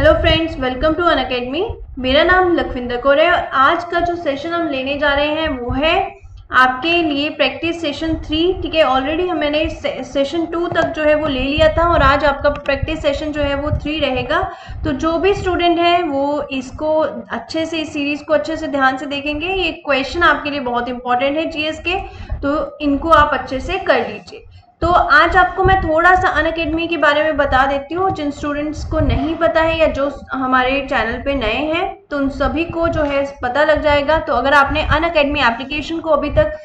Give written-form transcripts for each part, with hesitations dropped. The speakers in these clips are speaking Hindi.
Hello friends, welcome to Unacademy. मेरा नाम लखविंदर कौर है और आज का जो सेशन हम लेने जा रहे हैं वो है आपके लिए प्रैक्टिस सेशन 3। ठीक है, ऑलरेडी मैंने सेशन 2 तक जो है वो ले लिया था और आज आपका प्रैक्टिस सेशन जो है वो 3 रहेगा। तो जो भी स्टूडेंट है वो इसको अच्छे से, इस सीरीज को अच्छे से ध्यान से देखेंगे। ये क्वेश्चन आपके लिए बहुत इंपॉर्टेंट है जीएस के, तो इनको आप अच्छे से कर लीजिए। तो आज आपको मैं थोड़ा सा अनअकैडमी के बारे में बता देती हूँ। जिन स्टूडेंट्स को नहीं पता है या जो हमारे चैनल पे नए हैं तो उन सभी को जो है पता लग जाएगा। तो अगर आपने अनअकैडमी एप्लीकेशन को अभी तक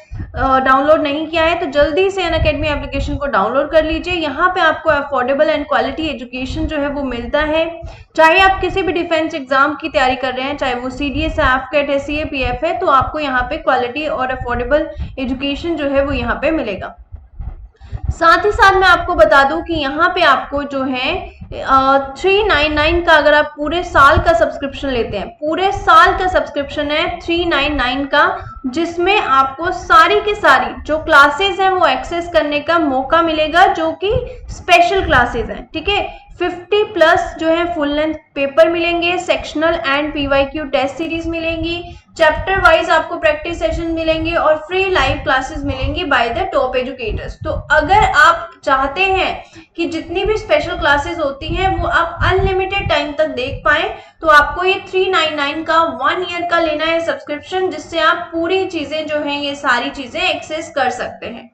डाउनलोड नहीं किया है तो जल्दी से अनअकैडमी एप्लीकेशन को डाउनलोड कर लीजिए। यहाँ पे आपको अफोर्डेबल एंड क्वालिटी एजुकेशन जो है वो मिलता है। चाहे आप किसी भी डिफेंस एग्जाम की तैयारी कर रहे हैं, चाहे वो सीडीएस, एफकेट है, सीएपीएफ है, तो आपको यहाँ पे क्वालिटी और अफोर्डेबल एजुकेशन जो है वो यहाँ पे मिलेगा। साथ ही साथ मैं आपको बता दूं कि यहाँ पे आपको जो है 399 का, अगर आप पूरे साल का सब्सक्रिप्शन लेते हैं, पूरे साल का सब्सक्रिप्शन है 399 का, जिसमें आपको सारी की सारी जो क्लासेस हैं वो एक्सेस करने का मौका मिलेगा, जो कि स्पेशल क्लासेस हैं। ठीक है, 50+ जो है फुल लेंथ पेपर मिलेंगे, sectional and PYQ test series मिलेंगी, चैप्टर वाइज आपको प्रैक्टिस सेशन मिलेंगे और फ्री लाइव क्लासेस मिलेंगी बाय द टॉप एजुकेटर्स। तो अगर आप चाहते हैं कि जितनी भी स्पेशल क्लासेस होती हैं वो आप अनलिमिटेड टाइम तक देख पाएं, तो आपको ये 399 का 1 ईयर का लेना है सब्सक्रिप्शन, जिससे आप पूरी चीजें जो हैं ये सारी चीजें एक्सेस कर सकते हैं।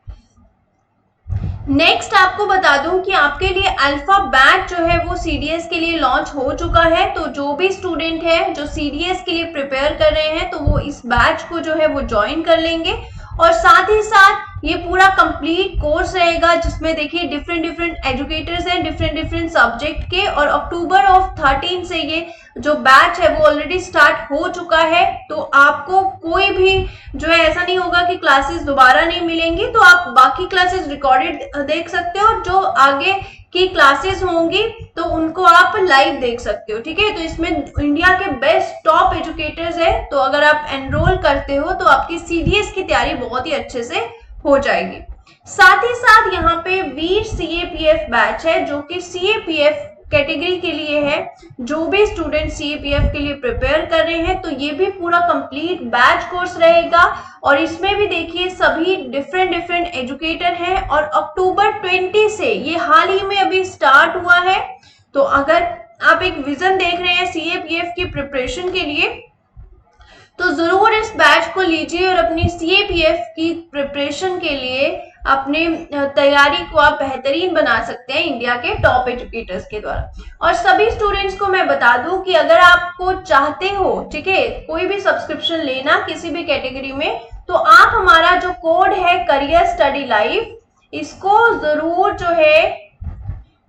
नेक्स्ट आपको बता दूं कि आपके लिए अल्फा बैच जो है वो सीडीएस के लिए लॉन्च हो चुका है। तो जो भी स्टूडेंट है जो सीडीएस के लिए प्रिपेयर कर रहे हैं तो वो इस बैच को जो है वो ज्वाइन कर लेंगे। और साथ ही साथ ये पूरा कंप्लीट कोर्स रहेगा, जिसमें देखिए डिफरेंट एजुकेटर्स हैं डिफरेंट सब्जेक्ट के, और अक्टूबर ऑफ 13 से ये जो बैच है वो ऑलरेडी स्टार्ट हो चुका है। तो आपको कोई भी जो है ऐसा नहीं होगा कि क्लासेस दोबारा नहीं मिलेंगी, तो आप बाकी क्लासेस रिकॉर्डेड देख सकते हो। जो आगे की क्लासेस होंगी तो उनको आप लाइव देख सकते हो। ठीक है, तो इसमें इंडिया के बेस्ट टॉप एजुकेटर्स है, तो अगर आप एनरोल करते हो तो आपकी सीडीएस की तैयारी बहुत ही अच्छे से हो जाएगी। साथ ही साथ यहाँ पे वीर सीएपीएफ बैच है, जो कि सीएपीएफ कैटेगरी के लिए है। जो भी स्टूडेंट सीएपीएफ के लिए प्रिपेयर कर रहे हैं तो ये भी पूरा कंप्लीट बैच कोर्स रहेगा, और इसमें भी देखिए सभी डिफरेंट एजुकेटर हैं। और अक्टूबर 20 से ये हाल ही में अभी स्टार्ट हुआ है। तो अगर आप एक विजन देख रहे हैं सीएपीएफ की प्रिपरेशन के लिए तो जरूर इस बैच को लीजिए और अपनी सीएपीएफ की प्रिपरेशन के लिए अपने तैयारी को आप बेहतरीन बना सकते हैं इंडिया के टॉप एजुकेटर्स के द्वारा। और सभी स्टूडेंट्स को मैं बता दूं कि अगर आपको चाहते हो, ठीक है, कोई भी सब्सक्रिप्शन लेना किसी भी कैटेगरी में, तो आप हमारा जो कोड है करियर स्टडी लाइव, इसको जरूर जो है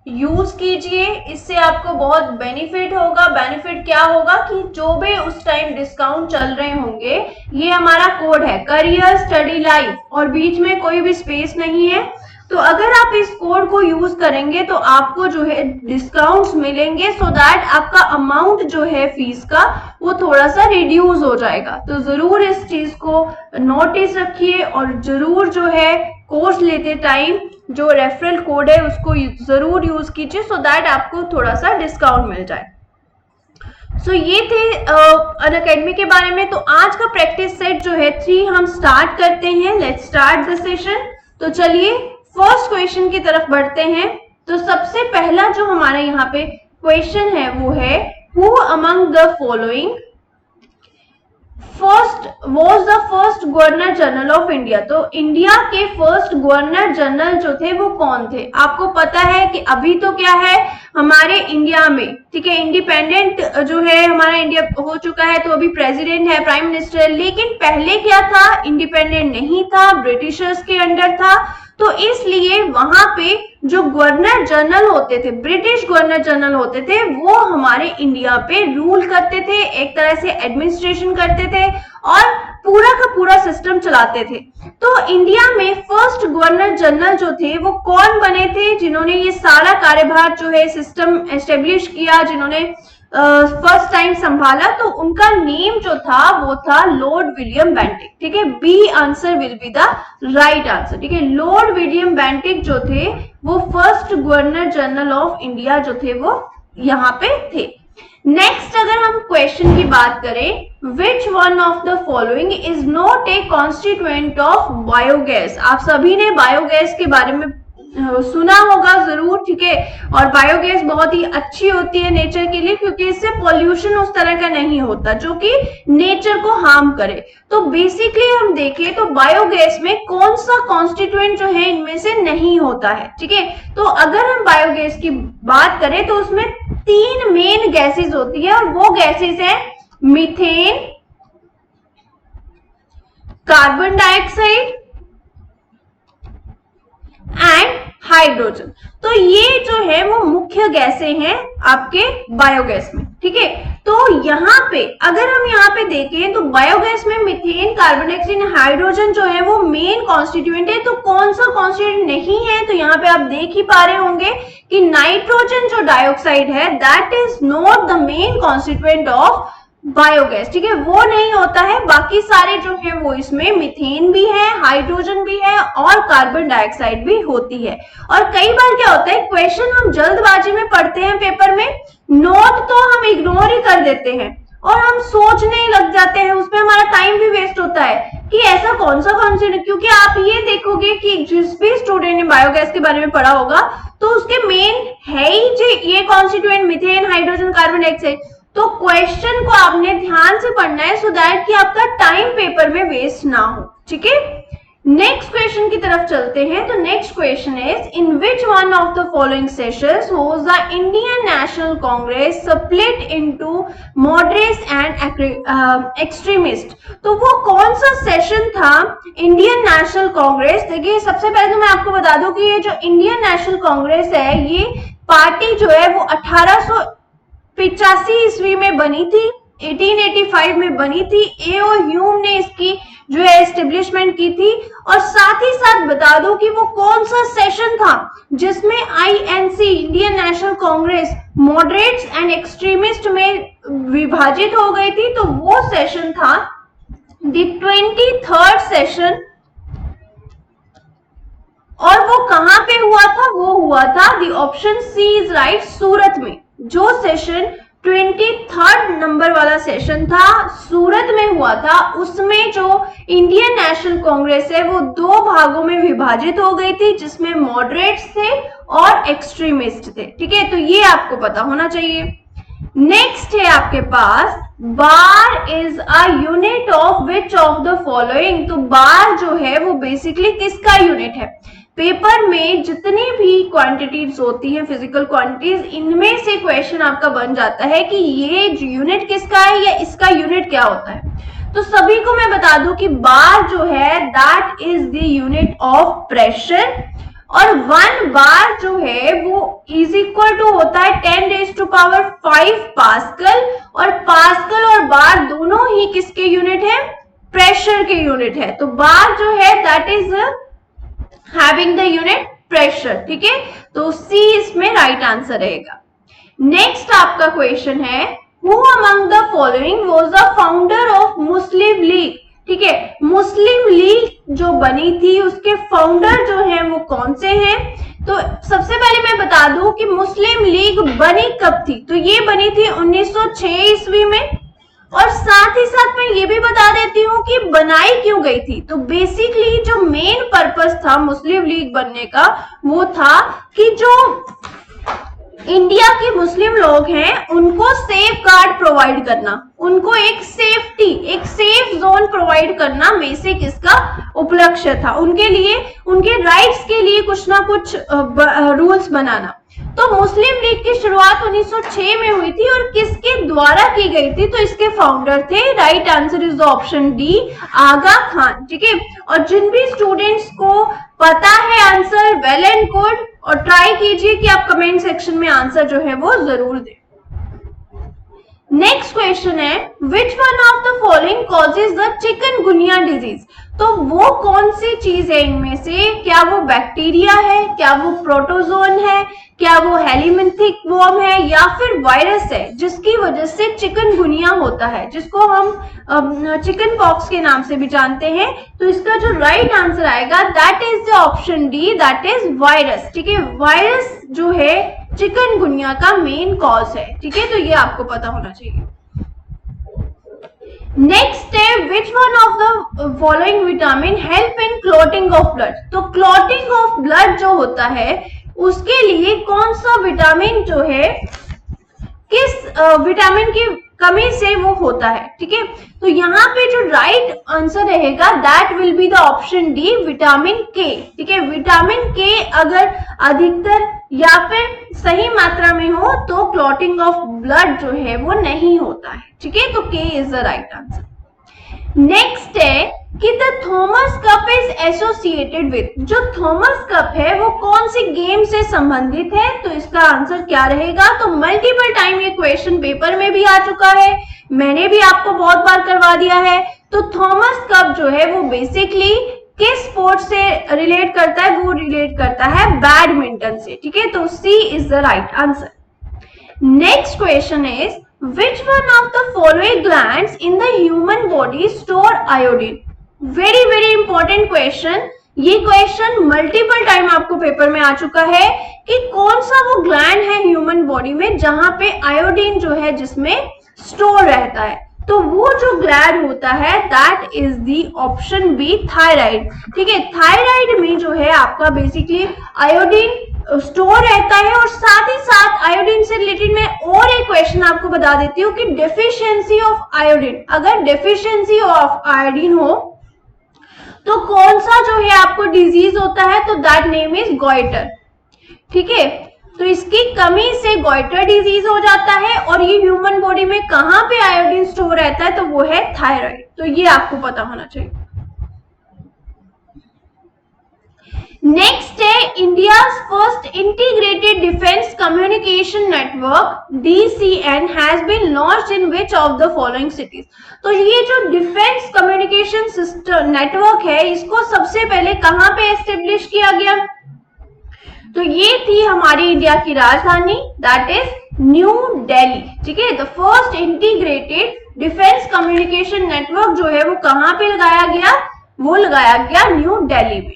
यूज कीजिए। इससे आपको बहुत बेनिफिट होगा। बेनिफिट क्या होगा कि जो भी उस टाइम डिस्काउंट चल रहे होंगे, ये हमारा कोड है करियर स्टडी लाइव और बीच में कोई भी स्पेस नहीं है। तो अगर आप इस कोड को यूज करेंगे तो आपको जो है डिस्काउंट्स मिलेंगे, सो दैट आपका अमाउंट जो है फीस का वो थोड़ा सा रिड्यूस हो जाएगा। तो जरूर इस चीज को नोटिस रखिए और जरूर जो है कोर्स लेते टाइम जो रेफरल कोड है उसको जरूर यूज कीजिए, सो दैट आपको थोड़ा सा डिस्काउंट मिल जाए। सो ये थे अनअकैडमी के बारे में। तो आज का प्रैक्टिस सेट जो है 3 हम स्टार्ट करते हैं। Let's start the session. तो चलिए फर्स्ट क्वेश्चन की तरफ बढ़ते हैं। तो सबसे पहला जो हमारे यहाँ पे क्वेश्चन है वो है, who among the following was the first governor general of India. तो इंडिया के फर्स्ट गवर्नर जनरल जो थे वो कौन थे? आपको पता है कि अभी तो क्या है हमारे इंडिया में, ठीक है, इंडिपेंडेंट जो है हमारा इंडिया हो चुका है, तो अभी प्रेसिडेंट है, प्राइम मिनिस्टर। लेकिन पहले क्या था, इंडिपेंडेंट नहीं था, ब्रिटिशर्स के अंडर था। तो इसलिए वहां पे जो गवर्नर जनरल होते थे, ब्रिटिश गवर्नर जनरल होते थे, वो हमारे इंडिया पे रूल करते थे, एक तरह से एडमिनिस्ट्रेशन करते थे और पूरा का पूरा सिस्टम चलाते थे। तो इंडिया में फर्स्ट गवर्नर जनरल जो थे वो कौन बने थे, जिन्होंने ये सारा कार्यभार जो है सिस्टम एस्टेब्लिश किया, जिन्होंने फर्स्ट टाइम संभाला? तो उनका नेम जो था वो था लॉर्ड विलियम बेंटिक। ठीक है, B answer will be the right answer. ठीक है, लॉर्ड विलियम बेंटिक जो थे वो first governor general of India जो थे वो यहाँ पे थे। नेक्स्ट अगर हम क्वेश्चन की बात करें, which one of the following is not a constituent of biogas. आप सभी ने बायोगैस के बारे में सुना होगा जरूर, ठीक है। और बायोगैस बहुत ही अच्छी होती है नेचर के लिए, क्योंकि इससे पॉल्यूशन उस तरह का नहीं होता जो कि नेचर को हार्म करे। तो बेसिकली हम देखें तो बायोगैस में कौन सा कॉन्स्टिट्यूएंट जो है इनमें से नहीं होता है, ठीक है। तो अगर हम बायोगैस की बात करें तो उसमें 3 मेन गैसेस होती है, और वो गैसेस है methane, carbon dioxide and hydrogen. तो ये जो है वो मुख्य गैसें हैं आपके बायोगैस में, ठीक है। तो यहाँ पे अगर हम यहाँ पे देखें तो बायोगैस में मीथेन, कार्बन डाइऑक्साइड, हाइड्रोजन जो है वो मेन कॉन्स्टिट्यूएंट है। तो कौन सा कॉन्स्टिट्यूएंट नहीं है, तो यहाँ पे आप देख ही पा रहे होंगे कि नाइट्रोजन जो डाइऑक्साइड है that is not the main constituent of biogas, ठीक है, वो नहीं होता है। बाकी सारे जो है वो इसमें मीथेन भी है, हाइड्रोजन भी है और कार्बन डाइऑक्साइड भी होती है। और कई बार क्या होता है, क्वेश्चन हम जल्दबाजी में पढ़ते हैं पेपर में, नोट तो हम इग्नोर ही कर देते हैं और हम सोचने ही लग जाते हैं, उसमें हमारा टाइम भी वेस्ट होता है कि ऐसा कौन सा कॉन्सेप्ट। क्योंकि आप ये देखोगे कि जिस भी स्टूडेंट ने बायोगैस के बारे में पढ़ा होगा तो उसके मेन है ही ये constituent methane, hydrogen, carbon dioxide. तो क्वेश्चन को आपने ध्यान से पढ़ना है सो दैट कि आपका टाइम पेपर में वेस्ट ना हो, ठीक है। नेक्स्ट क्वेश्चन की तरफ चलते हैं। तो next question is, in which one of the following sessions was the Indian national Congress split into moderates and extremist. तो वो कौन सा सेशन था इंडियन नेशनल कांग्रेस। देखिए सबसे पहले तो मैं आपको बता दूं कि ये जो इंडियन नेशनल कांग्रेस है ये पार्टी जो है वो 1885 ईस्वी में बनी थी, 1885 में बनी थी। ए.ओ. ह्यूम ने इसकी जो है एस्टेब्लिशमेंट की थी। और साथ ही साथ बता दो कि वो कौन सा सेशन था जिसमें INC, Indian national Congress, moderates and extremist में विभाजित हो गई थी। तो वो सेशन था द 23rd सेशन। और वो कहां पे हुआ था, वो हुआ था the option C is right, Surat में। जो सेशन 23rd नंबर वाला सेशन था सूरत में हुआ था, उसमें जो इंडियन नेशनल कांग्रेस है वो 2 भागों में विभाजित हो गई थी, जिसमें मॉडरेट्स थे और एक्सट्रीमिस्ट थे, ठीक है। तो ये आपको पता होना चाहिए। नेक्स्ट है आपके पास, bar is a unit of which of the following. तो बार जो है वो बेसिकली किसका यूनिट है। पेपर में जितनी भी क्वांटिटीज होती है, फिजिकल क्वांटिटीज, इनमें से क्वेश्चन आपका बन जाता है कि ये यूनिट किसका है या इसका यूनिट क्या होता है। तो सभी को मैं बता दूं कि बार जो है that is the unit of pressure. और 1 बार जो है वो इज इक्वल टू होता है 10⁵ पास्कल। और पास्कल और बार दोनों ही किसके यूनिट है, प्रेशर के यूनिट है। तो बार जो है that is having the unit pressure, ठीक है। तो सी इसमें राइट आंसर रहेगा। नेक्स्ट आपका क्वेश्चन है, who among the following was the founder of Muslim league. ठीक है, मुस्लिम लीग जो बनी थी उसके फाउंडर जो हैं वो कौन से हैं। तो सबसे पहले मैं बता दूं कि मुस्लिम लीग बनी कब थी। तो ये बनी थी 1906 ईस्वी में। और साथ ही साथ मैं ये भी बता देती हूँ कि बनाई क्यों गई थी। तो बेसिकली जो मेन पर्पस था मुस्लिम लीग बनने का वो था कि जो इंडिया के मुस्लिम लोग हैं उनको सेफ गार्ड प्रोवाइड करना, उनको एक सेफ्टी, एक सेफ जोन प्रोवाइड करना बेसिक इसका उपलक्ष्य था। उनके लिए, उनके राइट्स के लिए कुछ ना कुछ रूल्स बनाना। तो मुस्लिम लीग की शुरुआत 1906 में हुई थी और किसके द्वारा की गई थी। तो इसके फाउंडर थे, right answer is the option D, Aga Khan. ठीक है, और जिन भी स्टूडेंट्स को पता है आंसर, वेल एंड गुड, और ट्राई कीजिए कि आप कमेंट सेक्शन में आंसर जो है वो जरूर दें। नेक्स्ट क्वेश्चन है, which one of the following causes the chikungunya disease. तो वो कौन सी चीज है इनमें से, क्या वो बैक्टीरिया है, क्या वो प्रोटोजोन है, क्या वो हेलिमिंथिक वर्म है, या फिर वायरस है जिसकी वजह से चिकनगुनिया होता है, जिसको हम चिकन पॉक्स के नाम से भी जानते हैं। तो इसका जो राइट आंसर आएगा that is the option D, that is virus. ठीक है, वायरस जो है चिकनगुनिया का मेन कॉज है, ठीक है, तो ये आपको पता होना चाहिए। नेक्स्ट है which one of the following vitamin help in clotting of blood. तो क्लॉटिंग ऑफ ब्लड जो होता है उसके लिए कौन सा विटामिन जो है, किस विटामिन की कमी से वो होता है, ठीक है, तो यहाँ पे जो राइट आंसर रहेगा that will be the option D, vitamin के, ठीक है। विटामिन के अगर अधिकतर या फिर सही मात्रा में हो तो क्लॉटिंग ऑफ ब्लड जो है वो नहीं होता है, ठीक है, तो के is the right answer. Next है कि the Thomas cup is associated with, जो थॉमस कप है वो कौन सी गेम से संबंधित है, तो इसका आंसर क्या रहेगा। तो मल्टीपल टाइम ये क्वेश्चन पेपर में भी आ चुका है, मैंने भी आपको बहुत बार करवा दिया है। तो थॉमस कप जो है वो बेसिकली किस स्पोर्ट से रिलेट करता है, वो रिलेट करता है बैडमिंटन से, ठीक है, तो C is the right answer. Next question is which one of the following glands in the human body store iodine? very important question, ये क्वेश्चन मल्टीपल टाइम आपको पेपर में आ चुका है कि कौन सा वो ग्लैंड है ह्यूमन बॉडी में जहां पे आयोडीन जो है जिसमें स्टोर रहता है, तो वो जो ग्लैंड होता है that is the option B, thyroid, ठीक है। थायराइड में जो है आपका बेसिकली आयोडीन स्टोर रहता है, और साथ ही साथ आयोडीन से रिलेटेड मैं और एक क्वेश्चन आपको बता देती हूँ कि डेफिशिएंसी ऑफ आयोडीन, अगर डेफिशिएंसी ऑफ आयोडीन हो तो कौन सा जो है आपको डिजीज होता है, तो दैट नेम इज गॉइटर, ठीक है, तो इसकी कमी से गॉइटर डिजीज हो जाता है। और ये ह्यूमन बॉडी में कहां पे आयोडीन स्टोर रहता है, तो वो है थायराइड, तो ये आपको पता होना चाहिए। नेक्स्ट है India's first integrated defence communication network DCN has been launched in which of the following cities. तो ये जो डिफेंस कम्युनिकेशन सिस्टम नेटवर्क है इसको सबसे पहले कहां पे एस्टेब्लिश किया गया, तो ये थी हमारी इंडिया की राजधानी दैट इज न्यू दिल्ली, ठीक है। The first integrated defence communication network जो है वो कहां पे लगाया गया, वो लगाया गया न्यू दिल्ली में।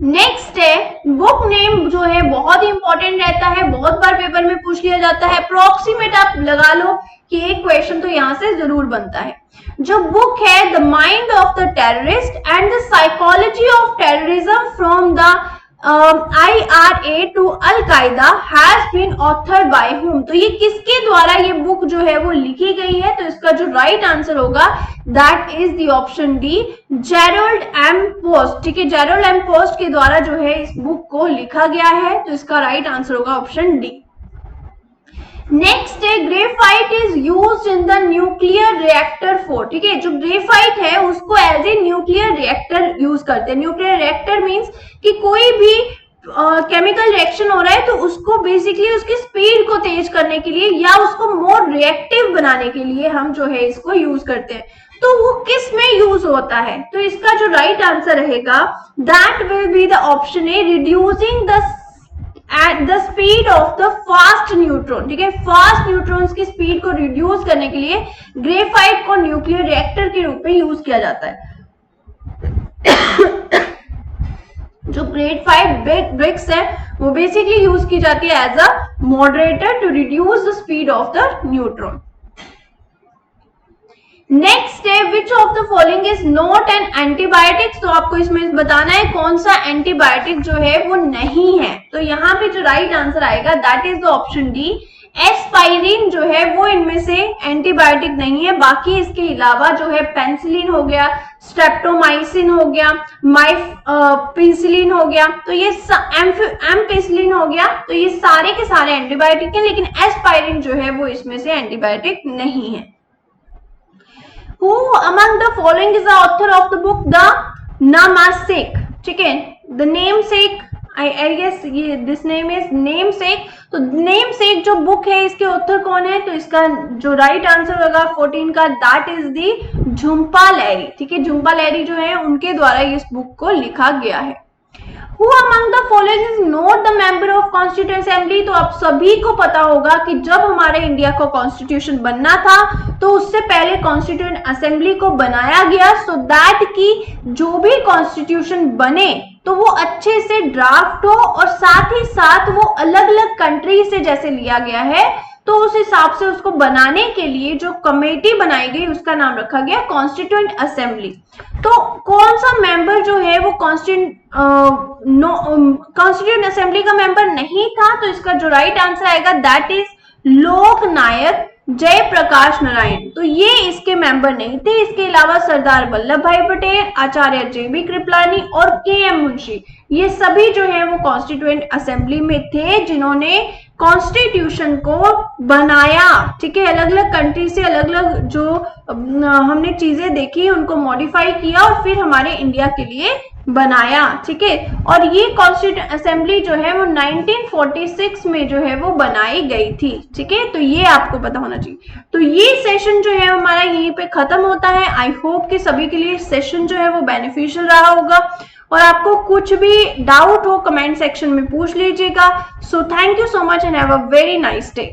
नेक्स्ट है बुक नेम जो है बहुत ही इंपॉर्टेंट रहता है, बहुत बार पेपर में पूछ लिया जाता है, अप्रोक्सीमेट आप लगा लो कि एक क्वेश्चन तो यहां से जरूर बनता है। जो बुक है the mind of the terrorist and the psychology of terrorism from the IRA to al Qaeda has been authored by whom, तो ये किसके द्वारा ये बुक जो है वो लिखी गई है, तो इसका जो राइट आंसर होगा that is the option D, Jerrold M Post, ठीक है, जेरोल्ड एम पोस्ट के द्वारा जो है इस बुक को लिखा गया है, तो इसका राइट आंसर होगा ऑप्शन डी। नेक्स्ट है graphite is used in the nuclear reactor for, ठीक है, जो ग्रेफाइट है उसको as a nuclear reactor use करते हैं। न्यूक्लियर रिएक्टर मींस कि कोई भी केमिकल रिएक्शन हो रहा है तो उसको बेसिकली उसकी स्पीड को तेज करने के लिए या उसको मोर रिएक्टिव बनाने के लिए हम जो है इसको यूज करते हैं। तो वो किस में यूज होता है, तो इसका जो राइट आंसर रहेगा that will be the option A, reducing the speed of the fast neutron, ठीक है, फास्ट न्यूट्रॉन्स की स्पीड को रिड्यूस करने के लिए ग्रेफाइट को न्यूक्लियर रिएक्टर के रूप में यूज किया जाता है। जो ग्रेफाइट ब्रिक्स है वो बेसिकली यूज की जाती है as a moderator to reduce the speed of the neutron. Next है which of the following is not an antibiotics, तो आपको इसमें बताना है कौन सा एंटीबायोटिक जो है वो नहीं है, तो यहाँ पे जो राइट आंसर आएगा that is the option D, aspirin जो है वो इनमें से एंटीबायोटिक नहीं है, बाकी इसके अलावा जो है पेनिसिलिन हो गया, स्ट्रेप्टोमाइसिन हो गया, माइफेनिसिलिन हो गया, तो ये एम्पिसिलिन हो गया, तो ये सारे के सारे एंटीबायोटिक हैं, लेकिन एस्पाइरिन जो है वो इसमें से एंटीबायोटिक नहीं है। Who among the following is the author of the book The Namesake, ठीक है, The Namesake, I guess ये this name is Namesake, तो Namesake जो बुक है इसके ऑथर कौन है, तो इसका जो राइट आंसर होगा 14 का दैट इज दी झुम्पा लहरी, ठीक है, झुम्पा लहरी जो है उनके द्वारा इस बुक को लिखा गया है। Who among the following is not the member of Constituent Assembly, तो आप सभी को पता होगा कि जब हमारे इंडिया को कॉन्स्टिट्यूशन बनना था तो उससे पहले कॉन्स्टिट्यूएंट असेंबली को बनाया गया सो दैट कि जो भी कॉन्स्टिट्यूशन बने तो वो अच्छे से ड्राफ्ट हो और साथ ही साथ वो अलग अलग कंट्री से जैसे लिया गया है तो उस हिसाब से उसको बनाने के लिए जो कमेटी बनाई गई उसका नाम रखा गया कॉन्स्टिट्यूएंट असेंबली। तो कौन सा मेंबर जो है वो कॉन्स्टिट्यूएंट असेंबली का मेंबर नहीं था, तो इसका जो राइट आंसर आएगा दैट इज लोकनायक जयप्रकाश नारायण। तो ये इसके मेंबर नहीं थे। इसके अलावा सरदार वल्लभ भाई पटेल, आचार्य JB कृपलानी और KM मुंशी, ये सभी जो है वो कॉन्स्टिट्यूएंट असेंबली में थे जिन्होंने कॉन्स्टिट्यूशन को बनाया। ठीक है, अलग अलग कंट्री से अलग अलग जो हमने चीजें देखी उनको मॉडिफाई किया और फिर हमारे इंडिया के लिए बनाया। ठीक है, और ये कॉन्स्टिट्यूएंट असेंबली जो है वो 1946 में जो है वो बनाई गई थी। ठीक है, तो ये आपको पता होना चाहिए। तो ये सेशन जो है हमारा यहीं पे खत्म होता है। आई होप कि सभी के लिए सेशन जो है वो बेनिफिशियल रहा होगा और आपको कुछ भी डाउट हो कमेंट सेक्शन में पूछ लीजिएगा। So thank you so much and have a very nice day.